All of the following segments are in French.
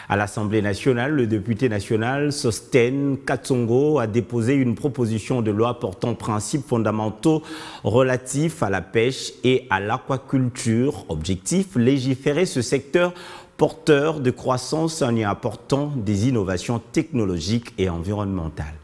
À l'Assemblée nationale, le député national Sostène Katsongo a déposé une proposition de loi portant principes fondamentaux relatifs à la pêche et à l'aquaculture. Objectif, légiférer ce secteur porteur de croissance en y apportant des innovations technologiques et environnementales.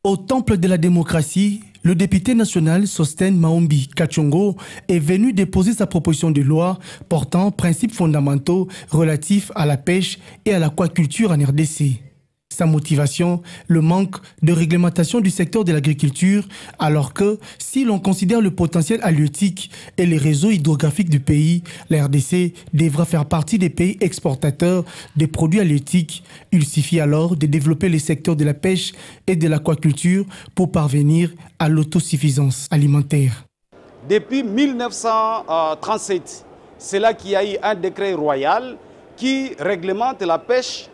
Au temple de la démocratie, le député national Sostène Maombi Katsongo est venu déposer sa proposition de loi portant principes fondamentaux relatifs à la pêche et à l'aquaculture en RDC. Sa motivation, le manque de réglementation du secteur de l'agriculture, alors que si l'on considère le potentiel halieutique et les réseaux hydrographiques du pays, la RDC devra faire partie des pays exportateurs des produits halieutiques. Il suffit alors de développer les secteurs de la pêche et de l'aquaculture pour parvenir à l'autosuffisance alimentaire. Depuis 1937, c'est là qu'il y a eu un décret royal qui réglemente la pêche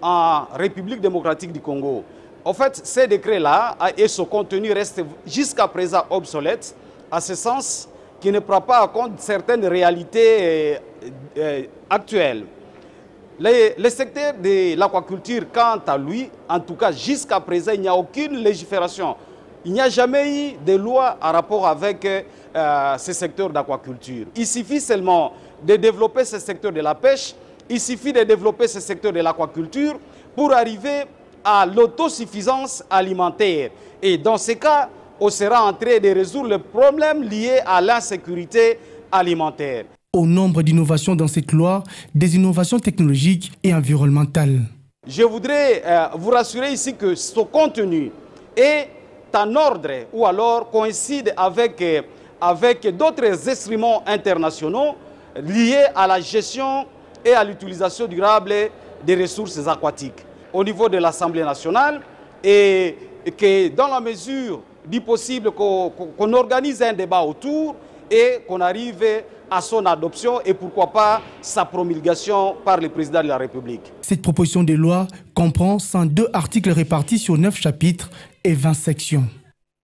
en République démocratique du Congo. En fait, ces décrets-là et son contenu restent jusqu'à présent obsolètes, à ce sens qu'il ne prend pas en compte certaines réalités actuelles. Le secteur de l'aquaculture, quant à lui, en tout cas jusqu'à présent, il n'y a aucune légifération. Il n'y a jamais eu de loi en rapport avec ce secteur d'aquaculture. Il suffit seulement de développer ce secteur de la pêche. Il suffit de développer ce secteur de l'aquaculture pour arriver à l'autosuffisance alimentaire. Et dans ce cas, on sera en train de résoudre le problème lié à l'insécurité alimentaire. Au nombre d'innovations dans cette loi, des innovations technologiques et environnementales. Je voudrais vous rassurer ici que ce contenu est en ordre ou alors coïncide avec d'autres instruments internationaux liés à la gestion et à l'utilisation durable des ressources aquatiques au niveau de l'Assemblée nationale, et que dans la mesure du possible qu'on organise un débat autour et qu'on arrive à son adoption et pourquoi pas sa promulgation par le président de la République. Cette proposition de loi comprend 102 articles répartis sur 9 chapitres et 20 sections.